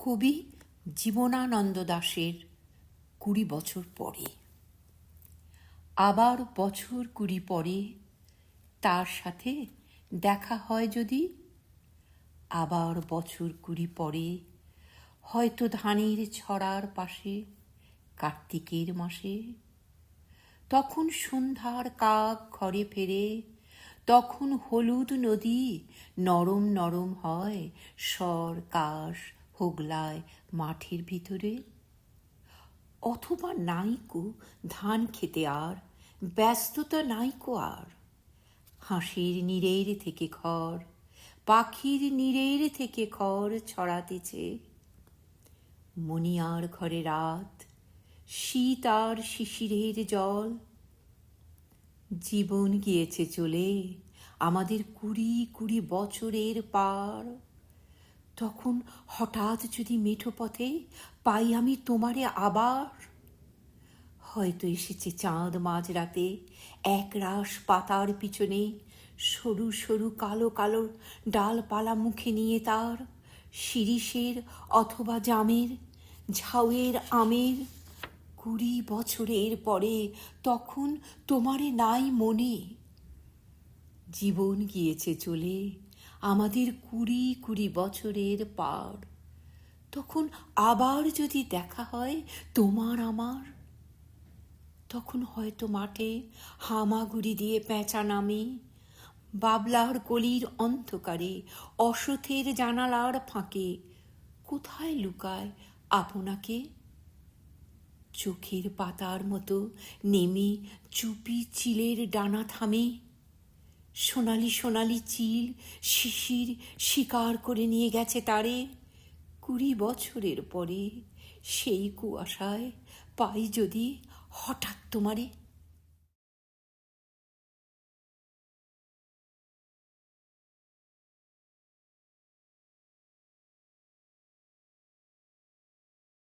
কবি জীবনানন্দ দাশের 20 বছর পরে। আবার বছর 20 পরে তার সাথে দেখা হয় যদি, আবার বছর 20 পরে হয়তো ধানের ছড়ার পাশে কার্তিকের মাসে, তখন সন্ধ্যার কাক ঘরে ফেরে, তখন হলুদ নদী নরম নরম হয় স্বর কাশ হোগলায় মাঠের ভিতরে। অথবা নাইকো ধান খেতে আর ব্যস্ততা নাইকো আর, হাঁসির নীড়ের থেকে ঘর, পাখির নীড়ের থেকে খড় ছড়াতেছে। মনিয়ার ঘরে রাত, শীত আর শিশিরের জল। জীবন গিয়েছে চলে আমাদের 20 বছরের পার। তখন হঠাৎ যদি মেঠো পথে পাই আমি তোমারে আবার, হয়তো এসেছে চাঁদ মাঝরাতে একরাশ পাতার পিছনে, সরু সরু কালো কালো ডালপালা মুখে নিয়ে তার, শিরীষের অথবা জামের, ঝাউয়ের আমের। 20 বছরের পরে তখন তোমারে নাই মনে। জীবন গিয়েছে চলে আমাদের 20 বছরের পার। তখন আবার যদি দেখা হয় তোমার আমার, তখন হয়তো মাঠে হামাগুড়ি দিয়ে পেঁচা নামে, বাবলার গলির অন্ধকারে অসথের জানালার ফাঁকে কোথায় লুকায় আপনাকে। চোখের পাতার মতো নেমে চুপি চিলের ডানা থামে, সোনালি সোনালি চিল শিশির শিকার করে নিয়ে গেছে তারে। 20 বছরের পরে সেই কুয়াশায় পাই যদি হঠাৎ তোমারে।